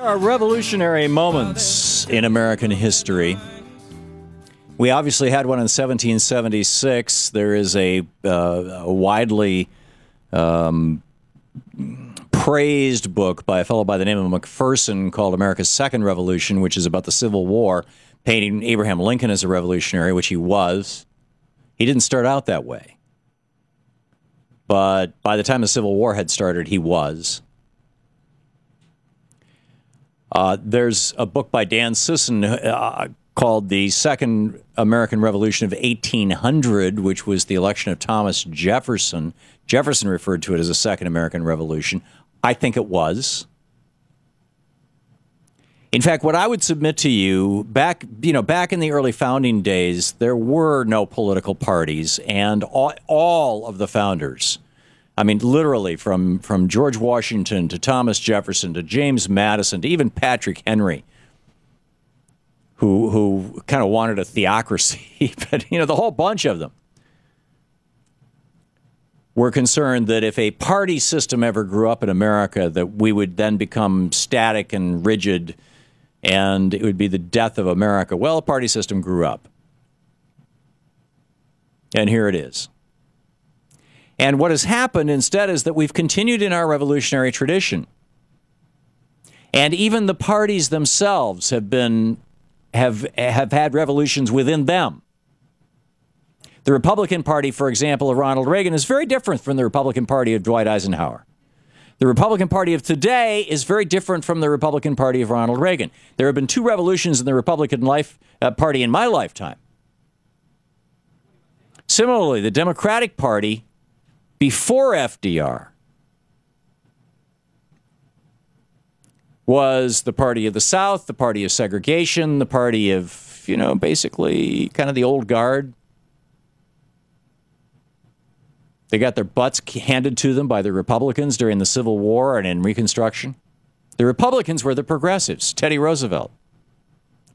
Are revolutionary moments in American history. We obviously had one in 1776. There is a widely praised book by a fellow by the name of McPherson called America's Second Revolution, which is about the Civil War, painting Abraham Lincoln as a revolutionary, which he was. He didn't start out that way. But by the time the Civil War had started, he was. There's a book by Dan Sisson called The Second American Revolution of 1800, which was the election of Thomas Jefferson. Jefferson referred to it as a Second American Revolution. I think it was. In fact, what I would submit to you, back in the early founding days, there were no political parties, and all of the founders, I mean, literally from George Washington to Thomas Jefferson to James Madison to even Patrick Henry, who kind of wanted a theocracy, but, the whole bunch of them were concerned that if a party system ever grew up in America, that we would then become static and rigid, and it would be the death of America. Well, a party system grew up. And here it is. And what has happened instead is that we've continued in our revolutionary tradition. And even the parties themselves have had revolutions within them. The Republican Party, for example, of Ronald Reagan is very different from the Republican Party of Dwight Eisenhower. The Republican Party of today is very different from the Republican Party of Ronald Reagan. There have been two revolutions in the Republican Party in my lifetime. Similarly, the Democratic Party before FDR was the party of the South, the party of segregation, the party of, basically kind of the old guard. They got their butts handed to them by the Republicans during the Civil War and in Reconstruction. The Republicans were the progressives, Teddy Roosevelt,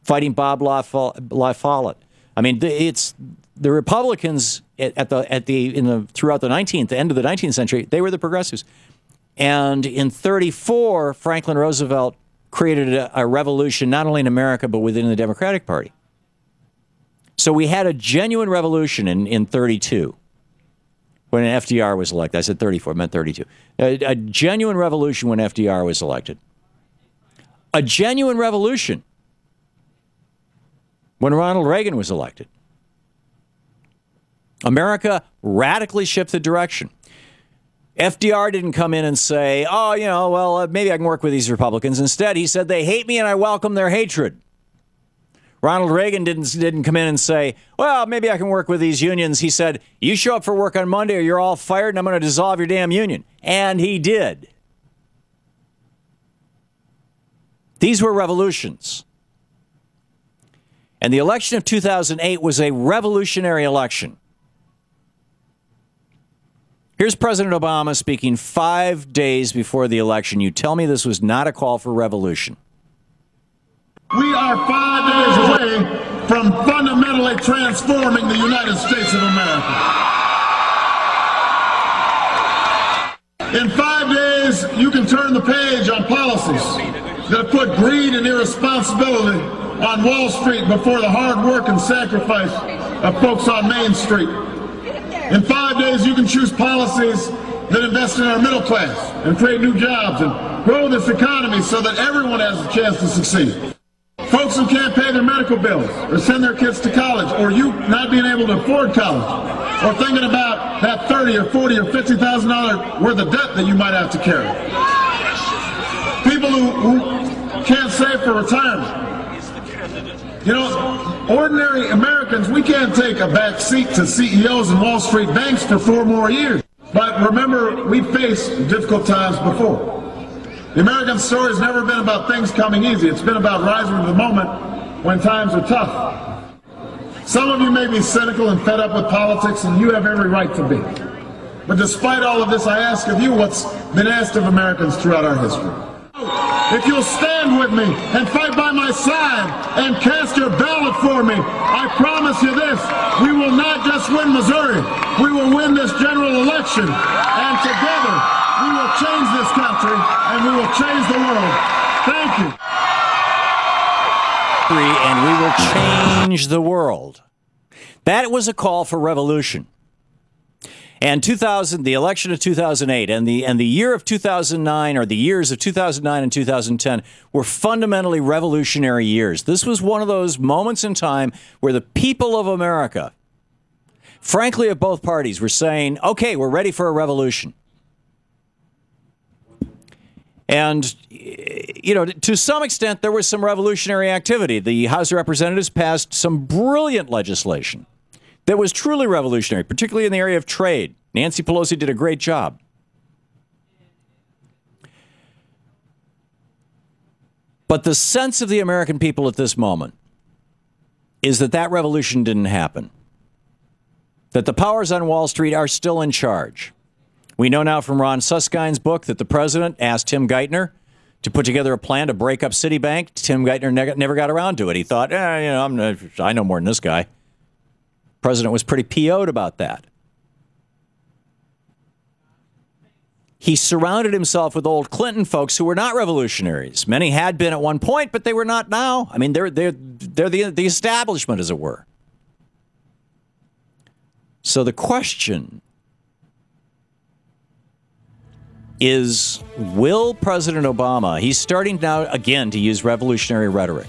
fighting Bob La Follette. I mean, it's the Republicans throughout the end of the 19th century. They were the progressives, and in 1934, Franklin Roosevelt created a revolution not only in America but within the Democratic Party. So we had a genuine revolution in 1932 when FDR was elected. I said 34, I meant 32. A genuine revolution when FDR was elected. A genuine revolution when Ronald Reagan was elected. America radically shifted direction. FDR didn't come in and say, maybe I can work with these Republicans. Instead, he said, they hate me and I welcome their hatred. Ronald Reagan didn't come in and say, well, maybe I can work with these unions. He said, you show up for work on Monday or you're all fired and I'm going to dissolve your damn union. And he did. These were revolutions. And the election of 2008 was a revolutionary election. Here's President Obama speaking 5 days before the election. You tell me this was not a call for revolution. We are 5 days away from fundamentally transforming the United States of America. In 5 days, you can turn the page on policies that put greed and irresponsibility on Wall Street before the hard work and sacrifice of folks on Main Street. In 5 days, you can choose policies that invest in our middle class and create new jobs and grow this economy so that everyone has a chance to succeed. Folks who can't pay their medical bills or send their kids to college, or you not being able to afford college, or thinking about that $30 or $40 or $50,000 worth of debt that you might have to carry. People who can't save for retirement. Ordinary Americans, we can't take a back seat to CEOs and Wall Street banks for 4 more years. But remember, we faced difficult times before. The American story has never been about things coming easy. It's been about rising to the moment when times are tough. Some of you may be cynical and fed up with politics, and you have every right to be. But despite all of this, I ask of you what's been asked of Americans throughout our history. If you'll stand with me and fight by my side and cast your ballot for me, I promise you this, we will not just win Missouri, we will win this general election, and together we will change this country and we will change the world. Thank you. And we will change the world. That was a call for revolution. And the election of 2008 and the year of 2009, or the years of 2009 and 2010, were fundamentally revolutionary years. This was one of those moments in time where the people of America, frankly, of both parties, were saying, okay, we're ready for a revolution. And, you know, to some extent, there was some revolutionary activity. The House of Representatives passed some brilliant legislation that was truly revolutionary, particularly in the area of trade. Nancy Pelosi did a great job. But the sense of the American people at this moment is that that revolution didn't happen, that the powers on Wall Street are still in charge. We know now from Ron Suskind's book that the president asked Tim Geithner to put together a plan to break up Citibank. Tim Geithner never got around to it. He thought, I know more than this guy. The president was pretty PO'd about that. He surrounded himself with old Clinton folks who were not revolutionaries. Many had been at one point, but they were not now. I mean, they're the establishment, as it were. So the question is, will President Obama, he's starting now again to use revolutionary rhetoric.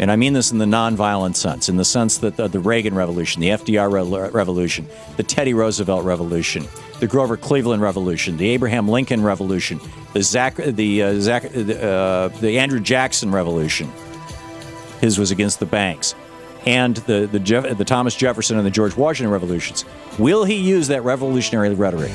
And I mean this in the nonviolent sense, in the sense that the Reagan Revolution, the FDR Revolution, the Teddy Roosevelt Revolution, the Grover Cleveland Revolution, the Abraham Lincoln Revolution, the Andrew Jackson Revolution. His was against the banks. And the Thomas Jefferson and the George Washington revolutions. Will he use that revolutionary rhetoric?